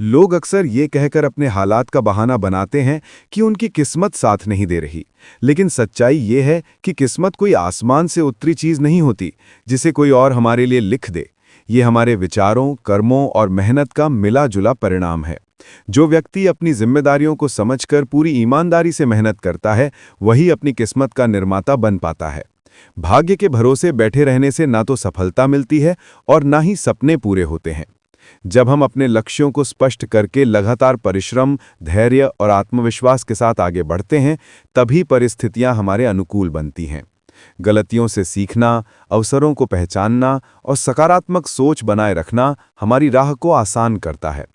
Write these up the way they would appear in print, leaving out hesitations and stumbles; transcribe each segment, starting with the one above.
लोग अक्सर ये कहकर अपने हालात का बहाना बनाते हैं कि उनकी किस्मत साथ नहीं दे रही, लेकिन सच्चाई ये है कि किस्मत कोई आसमान से उतरी चीज नहीं होती जिसे कोई और हमारे लिए लिख दे। ये हमारे विचारों, कर्मों और मेहनत का मिला जुला परिणाम है। जो व्यक्ति अपनी जिम्मेदारियों को समझकर पूरी ईमानदारी से मेहनत करता है, वही अपनी किस्मत का निर्माता बन पाता है। भाग्य के भरोसे बैठे रहने से ना तो सफलता मिलती है और ना ही सपने पूरे होते हैं। जब हम अपने लक्ष्यों को स्पष्ट करके लगातार परिश्रम, धैर्य और आत्मविश्वास के साथ आगे बढ़ते हैं, तभी परिस्थितियां हमारे अनुकूल बनती हैं। गलतियों से सीखना, अवसरों को पहचानना और सकारात्मक सोच बनाए रखना हमारी राह को आसान करता है।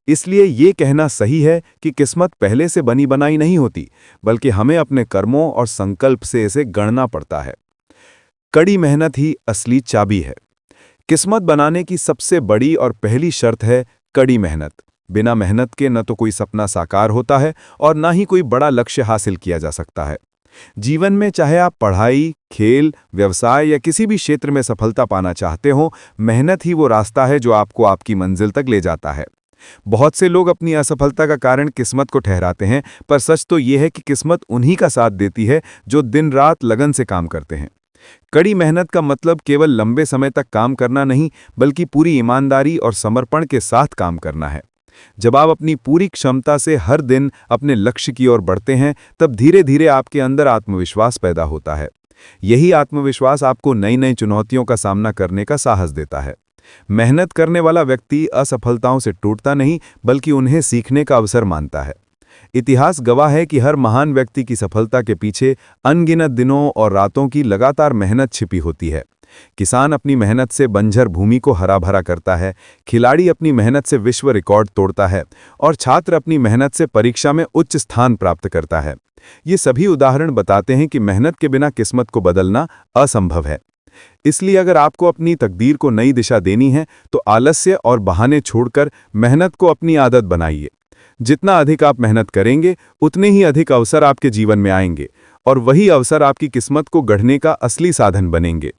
इसलिए ये कहना सही है कि किस्मत पहले से बनी बनाई नहीं होती, बल्कि हमें अपने कर्मों और संकल्प से इसे गढ़ना पड़ता है। कड़ी मेहनत ही असली चाबी है। किस्मत बनाने की सबसे बड़ी और पहली शर्त है कड़ी मेहनत। बिना मेहनत के न तो कोई सपना साकार होता है और न ही कोई बड़ा लक्ष्य हासिल किया जा सकता है। जीवन में चाहे आप पढ़ाई, खेल, व्यवसाय या किसी भी क्षेत्र में सफलता पाना चाहते हो, मेहनत ही वो रास्ता है जो आपको आपकी मंजिल तक ले जाता है। बहुत से लोग अपनी असफलता का कारण किस्मत को ठहराते हैं, पर सच तो ये है कि किस्मत उन्हीं का साथ देती है जो दिन रात लगन से काम करते हैं। कड़ी मेहनत का मतलब केवल लंबे समय तक काम करना नहीं, बल्कि पूरी ईमानदारी और समर्पण के साथ काम करना है। जब आप अपनी पूरी क्षमता से हर दिन अपने लक्ष्य की ओर बढ़ते हैं, तब धीरे धीरे आपके अंदर आत्मविश्वास पैदा होता है। यही आत्मविश्वास आपको नई नई चुनौतियों का सामना करने का साहस देता है। मेहनत करने वाला व्यक्ति असफलताओं से टूटता नहीं, बल्कि उन्हें सीखने का अवसर मानता है। इतिहास गवाह है कि हर महान व्यक्ति की सफलता के पीछे अनगिनत दिनों और रातों की लगातार मेहनत छिपी होती है। किसान अपनी मेहनत से बंजर भूमि को हरा भरा करता है, खिलाड़ी अपनी मेहनत से विश्व रिकॉर्ड तोड़ता है और छात्र अपनी मेहनत से परीक्षा में उच्च स्थान प्राप्त करता है। ये सभी उदाहरण बताते हैं कि मेहनत के बिना किस्मत को बदलना असंभव है। इसलिए अगर आपको अपनी तकदीर को नई दिशा देनी है, तो आलस्य और बहाने छोड़कर मेहनत को अपनी आदत बनाइए। जितना अधिक आप मेहनत करेंगे, उतने ही अधिक अवसर आपके जीवन में आएंगे और वही अवसर आपकी किस्मत को गढ़ने का असली साधन बनेंगे।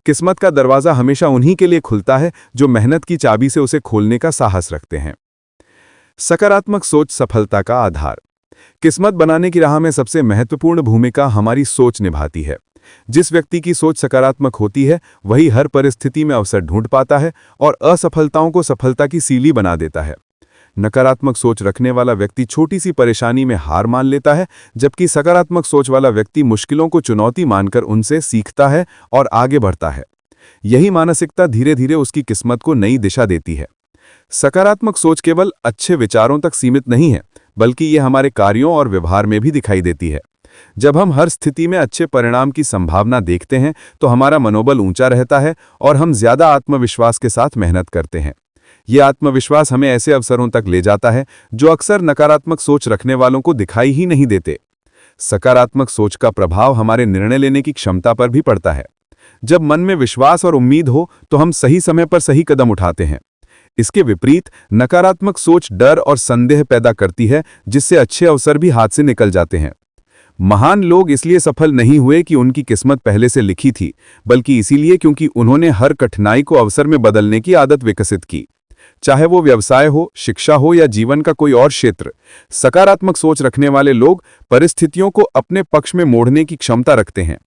किस्मत का दरवाजा हमेशा उन्हीं के लिए खुलता है जो मेहनत की चाबी से उसे खोलने का साहस रखते हैं। सकारात्मक सोच सफलता का आधार। किस्मत बनाने की राह में सबसे महत्वपूर्ण भूमिका हमारी सोच निभाती है। जिस व्यक्ति की सोच सकारात्मक होती है, वही हर परिस्थिति में अवसर ढूंढ पाता है और असफलताओं को सफलता की सीढ़ी बना देता है। नकारात्मक सोच रखने वाला व्यक्ति छोटी सी परेशानी में हार मान लेता है, जबकि सकारात्मक सोच वाला व्यक्ति मुश्किलों को चुनौती मानकर उनसे सीखता है और आगे बढ़ता है। यही मानसिकता धीरे धीरे उसकी किस्मत को नई दिशा देती है। सकारात्मक सोच केवल अच्छे विचारों तक सीमित नहीं है, बल्कि ये हमारे कार्यों और व्यवहार में भी दिखाई देती है। जब हम हर स्थिति में अच्छे परिणाम की संभावना देखते हैं, तो हमारा मनोबल ऊंचा रहता है और हम ज्यादा आत्मविश्वास के साथ मेहनत करते हैं। ये आत्मविश्वास हमें ऐसे अवसरों तक ले जाता है जो अक्सर नकारात्मक सोच रखने वालों को दिखाई ही नहीं देते। सकारात्मक सोच का प्रभाव हमारे निर्णय लेने की क्षमता पर भी पड़ता है। जब मन में विश्वास और उम्मीद हो, तो हम सही समय पर सही कदम उठाते हैं। इसके विपरीत नकारात्मक सोच डर और संदेह पैदा करती है, जिससे अच्छे अवसर भी हाथ से निकल जाते हैं। महान लोग इसलिए सफल नहीं हुए कि उनकी किस्मत पहले से लिखी थी, बल्कि इसीलिए क्योंकि उन्होंने हर कठिनाई को अवसर में बदलने की आदत विकसित की। चाहे वो व्यवसाय हो, शिक्षा हो या जीवन का कोई और क्षेत्र, सकारात्मक सोच रखने वाले लोग परिस्थितियों को अपने पक्ष में मोड़ने की क्षमता रखते हैं।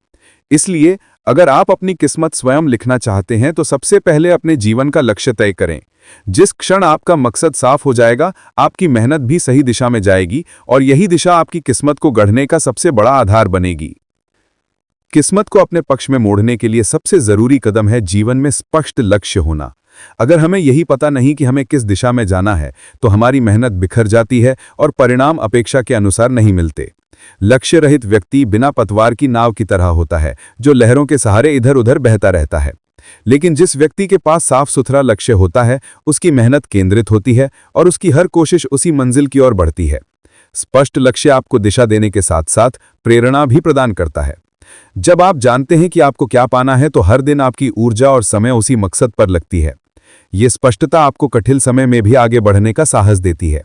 इसलिए अगर आप अपनी किस्मत स्वयं लिखना चाहते हैं, तो सबसे पहले अपने जीवन का लक्ष्य तय करें। जिस क्षण आपका मकसद साफ हो जाएगा, आपकी मेहनत भी सही दिशा में जाएगी और यही दिशा आपकी किस्मत को गढ़ने का सबसे बड़ा आधार बनेगी। किस्मत को अपने पक्ष में मोड़ने के लिए सबसे जरूरी कदम है जीवन में स्पष्ट लक्ष्य होना। अगर हमें यही पता नहीं कि हमें किस दिशा में जाना है, तो हमारी मेहनत बिखर जाती है और परिणाम अपेक्षा के अनुसार नहीं मिलते। लक्ष्य रहित व्यक्ति बिना पतवार की नाव की तरह होता है, जो लहरों के सहारे इधर उधर बहता रहता है। लेकिन जिस व्यक्ति के पास साफ सुथरा लक्ष्य होता है, उसकी मेहनत केंद्रित होती है और उसकी हर कोशिश उसी मंजिल की ओर बढ़ती है। स्पष्ट लक्ष्य आपको दिशा देने के साथ साथ प्रेरणा भी प्रदान करता है। जब आप जानते हैं कि आपको क्या पाना है, तो हर दिन आपकी ऊर्जा और समय उसी मकसद पर लगती है। ये स्पष्टता आपको कठिन समय में भी आगे बढ़ने का साहस देती है।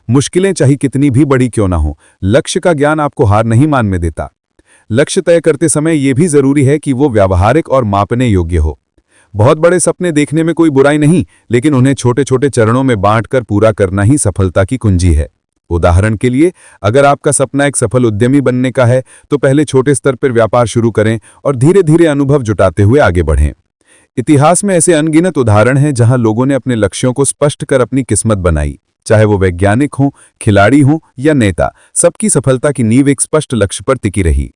मुश्किलें चाहे कितनी भी बड़ी क्यों ना हो, लक्ष्य का ज्ञान आपको हार नहीं मानने देता। लक्ष्य तय करते समय यह भी जरूरी है कि वो व्यावहारिक और मापने योग्य हो। बहुत बड़े सपने देखने में कोई बुराई नहीं, लेकिन उन्हें छोटे छोटे चरणों में बांटकर पूरा करना ही सफलता की कुंजी है। उदाहरण के लिए, अगर आपका सपना एक सफल उद्यमी बनने का है, तो पहले छोटे स्तर पर व्यापार शुरू करें और धीरे धीरे अनुभव जुटाते हुए आगे बढ़ें। इतिहास में ऐसे अनगिनत उदाहरण हैं जहां लोगों ने अपने लक्ष्यों को स्पष्ट कर अपनी किस्मत बनाई। चाहे वो वैज्ञानिक हों, खिलाड़ी हों या नेता, सबकी सफलता की नींव एक स्पष्ट लक्ष्य पर टिकी रही।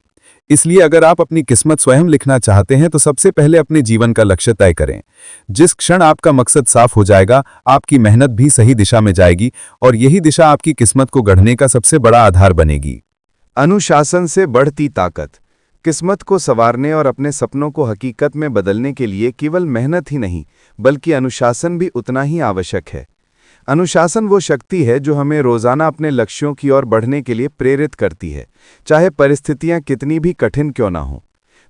इसलिए अगर आप अपनी किस्मत स्वयं लिखना चाहते हैं, तो सबसे पहले अपने जीवन का लक्ष्य तय करें। जिस क्षण आपका मकसद साफ हो जाएगा, आपकी मेहनत भी सही दिशा में जाएगी और यही दिशा आपकी किस्मत को गढ़ने का सबसे बड़ा आधार बनेगी। अनुशासन से बढ़ती ताकत। किस्मत को संवारने और अपने सपनों को हकीकत में बदलने के लिए केवल मेहनत ही नहीं, बल्कि अनुशासन भी उतना ही आवश्यक है। अनुशासन वो शक्ति है जो हमें रोजाना अपने लक्ष्यों की ओर बढ़ने के लिए प्रेरित करती है, चाहे परिस्थितियां कितनी भी कठिन क्यों ना हो।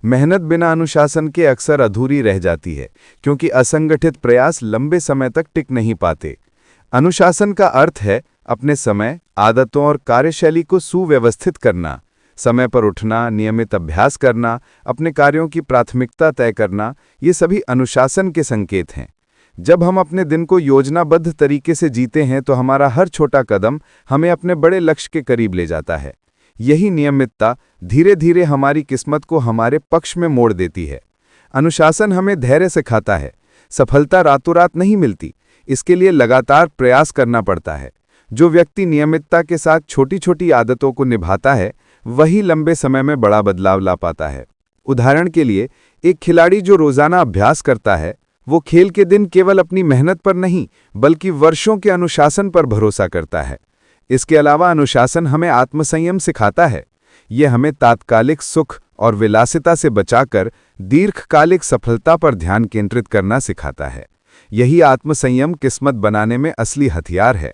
मेहनत बिना अनुशासन के अक्सर अधूरी रह जाती है, क्योंकि असंगठित प्रयास लंबे समय तक टिक नहीं पाते। अनुशासन का अर्थ है अपने समय, आदतों और कार्यशैली को सुव्यवस्थित करना। समय पर उठना, नियमित अभ्यास करना, अपने कार्यों की प्राथमिकता तय करना, ये सभी अनुशासन के संकेत हैं। जब हम अपने दिन को योजनाबद्ध तरीके से जीते हैं, तो हमारा हर छोटा कदम हमें अपने बड़े लक्ष्य के करीब ले जाता है। यही नियमितता धीरे धीरे हमारी किस्मत को हमारे पक्ष में मोड़ देती है। अनुशासन हमें धैर्य सिखाता है। सफलता रातों रात नहीं मिलती, इसके लिए लगातार प्रयास करना पड़ता है। जो व्यक्ति नियमितता के साथ छोटी छोटी आदतों को निभाता है, वही लंबे समय में बड़ा बदलाव ला पाता है। उदाहरण के लिए, एक खिलाड़ी जो रोजाना अभ्यास करता है, वो खेल के दिन केवल अपनी मेहनत पर नहीं, बल्कि वर्षों के अनुशासन पर भरोसा करता है। इसके अलावा अनुशासन हमें आत्मसंयम सिखाता है। ये हमें तात्कालिक सुख और विलासिता से बचाकर दीर्घकालिक सफलता पर ध्यान केंद्रित करना सिखाता है। यही आत्मसंयम किस्मत बनाने में असली हथियार है।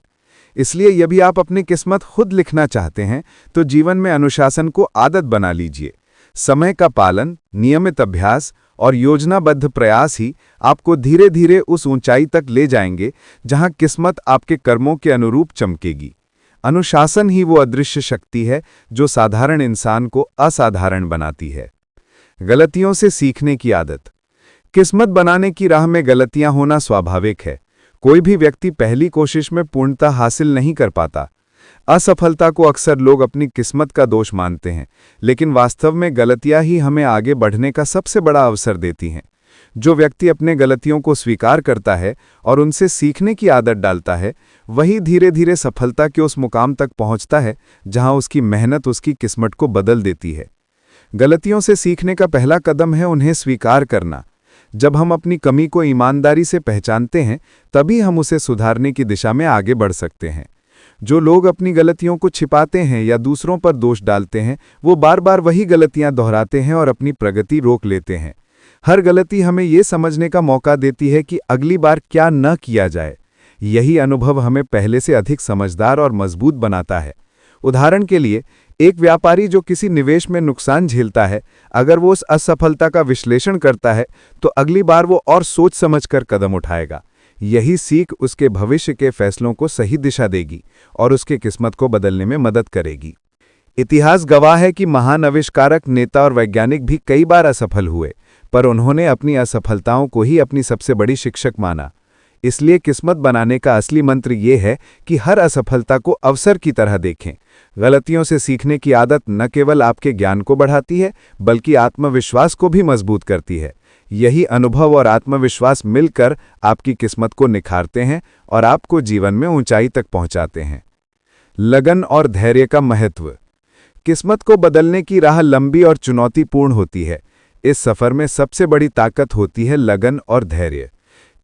इसलिए यदि आप अपनी किस्मत खुद लिखना चाहते हैं, तो जीवन में अनुशासन को आदत बना लीजिए। समय का पालन, नियमित अभ्यास और योजनाबद्ध प्रयास ही आपको धीरे धीरे उस ऊंचाई तक ले जाएंगे जहां किस्मत आपके कर्मों के अनुरूप चमकेगी। अनुशासन ही वो अदृश्य शक्ति है जो साधारण इंसान को असाधारण बनाती है। गलतियों से सीखने की आदत। किस्मत बनाने की राह में गलतियां होना स्वाभाविक है। कोई भी व्यक्ति पहली कोशिश में पूर्णता हासिल नहीं कर पाता। असफलता को अक्सर लोग अपनी किस्मत का दोष मानते हैं, लेकिन वास्तव में गलतियां ही हमें आगे बढ़ने का सबसे बड़ा अवसर देती हैं। जो व्यक्ति अपने गलतियों को स्वीकार करता है और उनसे सीखने की आदत डालता है, वही धीरे धीरे सफलता के उस मुकाम तक पहुंचता है जहां उसकी मेहनत उसकी किस्मत को बदल देती है। गलतियों से सीखने का पहला कदम है उन्हें स्वीकार करना। जब हम अपनी कमी को ईमानदारी से पहचानते हैं, तभी हम उसे सुधारने की दिशा में आगे बढ़ सकते हैं। जो लोग अपनी गलतियों को छिपाते हैं या दूसरों पर दोष डालते हैं, वो बार बार वही गलतियां दोहराते हैं और अपनी प्रगति रोक लेते हैं। हर गलती हमें ये समझने का मौका देती है कि अगली बार क्या न किया जाए। यही अनुभव हमें पहले से अधिक समझदार और मजबूत बनाता है। उदाहरण के लिए, एक व्यापारी जो किसी निवेश में नुकसान झेलता है, अगर वो उस असफलता का विश्लेषण करता है, तो अगली बार वो और सोच समझकर कदम उठाएगा। यही सीख उसके भविष्य के फैसलों को सही दिशा देगी और उसके किस्मत को बदलने में मदद करेगी। इतिहास गवाह है कि महान आविष्कारक, नेता और वैज्ञानिक भी कई बार असफल हुए, पर उन्होंने अपनी असफलताओं को ही अपनी सबसे बड़ी शिक्षक माना। इसलिए किस्मत बनाने का असली मंत्र ये है कि हर असफलता को अवसर की तरह देखें। गलतियों से सीखने की आदत न केवल आपके ज्ञान को बढ़ाती है, बल्कि आत्मविश्वास को भी मजबूत करती है। यही अनुभव और आत्मविश्वास मिलकर आपकी किस्मत को निखारते हैं और आपको जीवन में ऊंचाई तक पहुंचाते हैं। लगन और धैर्य का महत्व। किस्मत को बदलने की राह लंबी और चुनौतीपूर्ण होती है। इस सफर में सबसे बड़ी ताकत होती है लगन और धैर्य।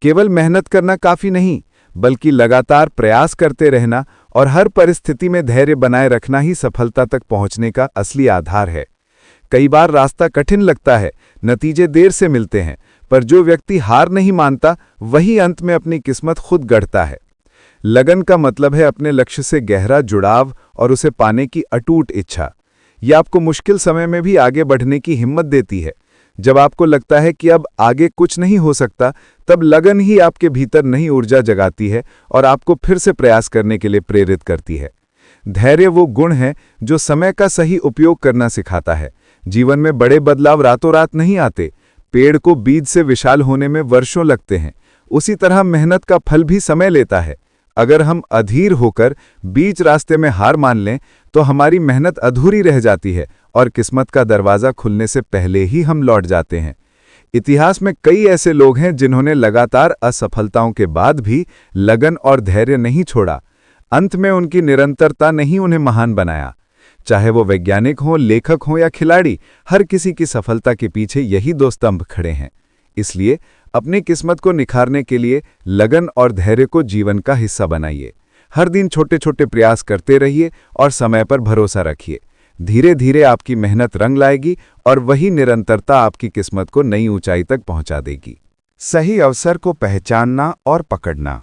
केवल मेहनत करना काफी नहीं, बल्कि लगातार प्रयास करते रहना और हर परिस्थिति में धैर्य बनाए रखना ही सफलता तक पहुंचने का असली आधार है। कई बार रास्ता कठिन लगता है, नतीजे देर से मिलते हैं, पर जो व्यक्ति हार नहीं मानता, वही अंत में अपनी किस्मत खुद गढ़ता है। लगन का मतलब है अपने लक्ष्य से गहरा जुड़ाव और उसे पाने की अटूट इच्छा। यह आपको मुश्किल समय में भी आगे बढ़ने की हिम्मत देती है। जब आपको लगता है कि अब आगे कुछ नहीं हो सकता, तब लगन ही आपके भीतर नई ऊर्जा जगाती है और आपको फिर से प्रयास करने के लिए प्रेरित करती है। धैर्य वो गुण है जो समय का सही उपयोग करना सिखाता है। जीवन में बड़े बदलाव रातों रात नहीं आते। पेड़ को बीज से विशाल होने में वर्षों लगते हैं, उसी तरह मेहनत का फल भी समय लेता है। अगर हम अधीर होकर बीच रास्ते में हार मान लें तो हमारी मेहनत अधूरी रह जाती है और किस्मत का दरवाज़ा खुलने से पहले ही हम लौट जाते हैं। इतिहास में कई ऐसे लोग हैं जिन्होंने लगातार असफलताओं के बाद भी लगन और धैर्य नहीं छोड़ा। अंत में उनकी निरंतरता नहीं उन्हें महान बनाया। चाहे वो वैज्ञानिक हों, लेखक हों या खिलाड़ी, हर किसी की सफलता के पीछे यही दो स्तंभ खड़े हैं। इसलिए अपनी किस्मत को निखारने के लिए लगन और धैर्य को जीवन का हिस्सा बनाइए। हर दिन छोटे छोटे प्रयास करते रहिए और समय पर भरोसा रखिए। धीरे धीरे आपकी मेहनत रंग लाएगी और वही निरंतरता आपकी किस्मत को नई ऊंचाई तक पहुंचा देगी। सही अवसर को पहचानना और पकड़ना।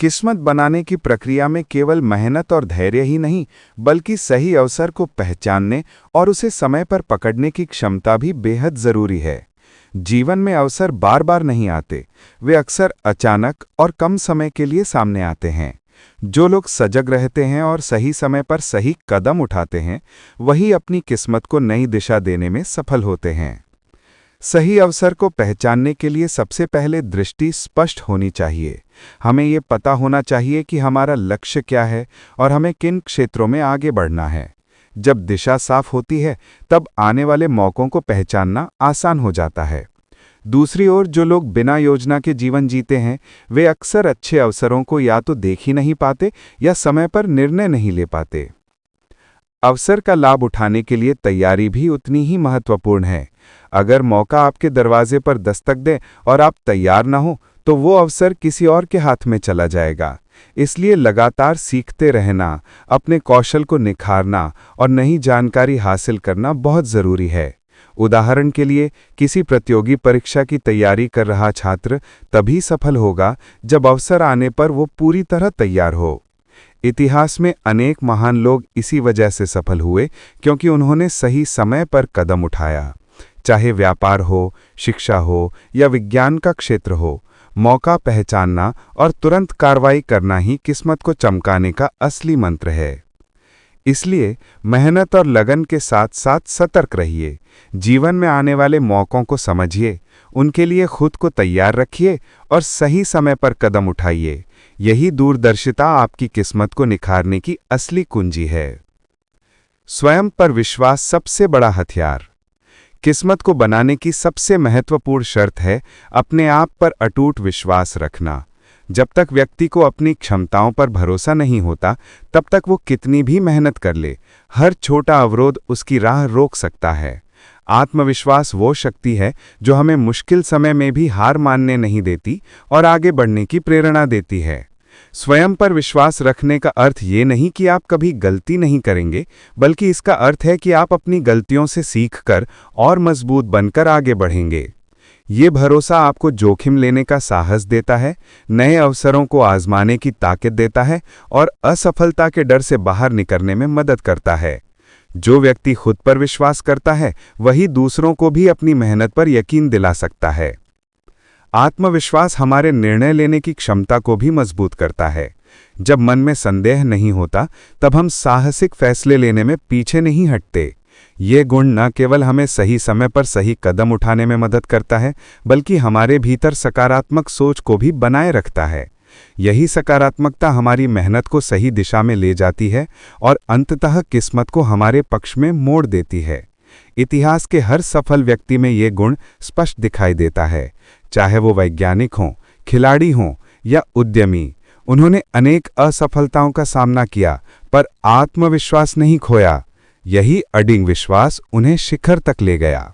किस्मत बनाने की प्रक्रिया में केवल मेहनत और धैर्य ही नहीं, बल्कि सही अवसर को पहचानने और उसे समय पर पकड़ने की क्षमता भी बेहद जरूरी है। जीवन में अवसर बार बार नहीं आते, वे अक्सर अचानक और कम समय के लिए सामने आते हैं। जो लोग सजग रहते हैं और सही समय पर सही कदम उठाते हैं, वही अपनी किस्मत को नई दिशा देने में सफल होते हैं। सही अवसर को पहचानने के लिए सबसे पहले दृष्टि स्पष्ट होनी चाहिए। हमें ये पता होना चाहिए कि हमारा लक्ष्य क्या है और हमें किन क्षेत्रों में आगे बढ़ना है। जब दिशा साफ होती है, तब आने वाले मौकों को पहचानना आसान हो जाता है। दूसरी ओर जो लोग बिना योजना के जीवन जीते हैं, वे अक्सर अच्छे अवसरों को या तो देख ही नहीं पाते या समय पर निर्णय नहीं ले पाते। अवसर का लाभ उठाने के लिए तैयारी भी उतनी ही महत्वपूर्ण है। अगर मौका आपके दरवाजे पर दस्तक दे और आप तैयार न हो, तो वो अवसर किसी और के हाथ में चला जाएगा। इसलिए लगातार सीखते रहना, अपने कौशल को निखारना और नई जानकारी हासिल करना बहुत ज़रूरी है। उदाहरण के लिए, किसी प्रतियोगी परीक्षा की तैयारी कर रहा छात्र तभी सफल होगा जब अवसर आने पर वो पूरी तरह तैयार हो। इतिहास में अनेक महान लोग इसी वजह से सफल हुए क्योंकि उन्होंने सही समय पर कदम उठाया। चाहे व्यापार हो, शिक्षा हो या विज्ञान का क्षेत्र हो, मौका पहचानना और तुरंत कार्रवाई करना ही किस्मत को चमकाने का असली मंत्र है। इसलिए मेहनत और लगन के साथ साथ सतर्क रहिए। जीवन में आने वाले मौकों को समझिए, उनके लिए खुद को तैयार रखिए और सही समय पर कदम उठाइए। यही दूरदर्शिता आपकी किस्मत को निखारने की असली कुंजी है। स्वयं पर विश्वास सबसे बड़ा हथियार। किस्मत को बनाने की सबसे महत्वपूर्ण शर्त है अपने आप पर अटूट विश्वास रखना। जब तक व्यक्ति को अपनी क्षमताओं पर भरोसा नहीं होता, तब तक वो कितनी भी मेहनत कर ले, हर छोटा अवरोध उसकी राह रोक सकता है। आत्मविश्वास वो शक्ति है जो हमें मुश्किल समय में भी हार मानने नहीं देती और आगे बढ़ने की प्रेरणा देती है। स्वयं पर विश्वास रखने का अर्थ ये नहीं कि आप कभी गलती नहीं करेंगे, बल्कि इसका अर्थ है कि आप अपनी गलतियों से सीखकर और मजबूत बनकर आगे बढ़ेंगे। ये भरोसा आपको जोखिम लेने का साहस देता है, नए अवसरों को आजमाने की ताकत देता है और असफलता के डर से बाहर निकलने में मदद करता है। जो व्यक्ति खुद पर विश्वास करता है, वही दूसरों को भी अपनी मेहनत पर यकीन दिला सकता है। आत्मविश्वास हमारे निर्णय लेने की क्षमता को भी मजबूत करता है। जब मन में संदेह नहीं होता, तब हम साहसिक फैसले लेने में पीछे नहीं हटते। ये गुण न केवल हमें सही समय पर सही कदम उठाने में मदद करता है, बल्कि हमारे भीतर सकारात्मक सोच को भी बनाए रखता है। यही सकारात्मकता हमारी मेहनत को सही दिशा में ले जाती है और अंततः किस्मत को हमारे पक्ष में मोड़ देती है। इतिहास के हर सफल व्यक्ति में ये गुण स्पष्ट दिखाई देता है। चाहे वो वैज्ञानिक हों, खिलाड़ी हों या उद्यमी, उन्होंने अनेक असफलताओं का सामना किया, पर आत्मविश्वास नहीं खोया। यही अडिग विश्वास उन्हें शिखर तक ले गया।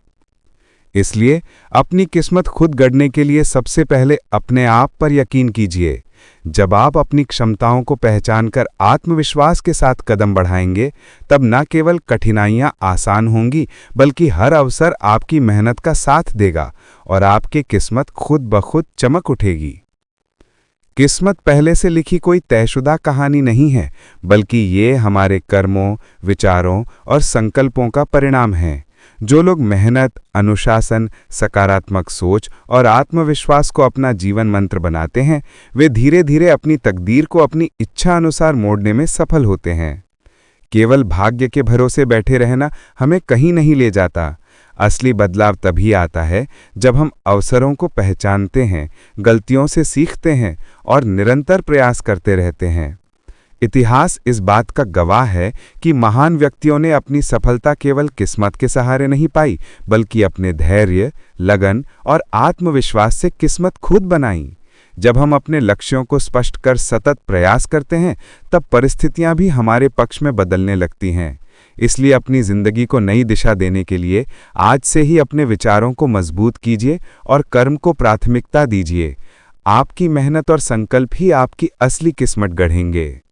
इसलिए अपनी किस्मत खुद गढ़ने के लिए सबसे पहले अपने आप पर यकीन कीजिए। जब आप अपनी क्षमताओं को पहचानकर आत्मविश्वास के साथ कदम बढ़ाएंगे, तब न केवल कठिनाइयां आसान होंगी, बल्कि हर अवसर आपकी मेहनत का साथ देगा और आपकी किस्मत खुद ब खुद चमक उठेगी। किस्मत पहले से लिखी कोई तयशुदा कहानी नहीं है, बल्कि ये हमारे कर्मों, विचारों और संकल्पों का परिणाम है। जो लोग मेहनत, अनुशासन, सकारात्मक सोच और आत्मविश्वास को अपना जीवन मंत्र बनाते हैं, वे धीरे धीरे अपनी तकदीर को अपनी इच्छा अनुसार मोड़ने में सफल होते हैं। केवल भाग्य के भरोसे बैठे रहना हमें कहीं नहीं ले जाता। असली बदलाव तभी आता है जब हम अवसरों को पहचानते हैं, गलतियों से सीखते हैं और निरंतर प्रयास करते रहते हैं। इतिहास इस बात का गवाह है कि महान व्यक्तियों ने अपनी सफलता केवल किस्मत के सहारे नहीं पाई, बल्कि अपने धैर्य, लगन और आत्मविश्वास से किस्मत खुद बनाई। जब हम अपने लक्ष्यों को स्पष्ट कर सतत प्रयास करते हैं, तब परिस्थितियां भी हमारे पक्ष में बदलने लगती हैं। इसलिए अपनी जिंदगी को नई दिशा देने के लिए आज से ही अपने विचारों को मजबूत कीजिए और कर्म को प्राथमिकता दीजिए। आपकी मेहनत और संकल्प ही आपकी असली किस्मत गढ़ेंगे।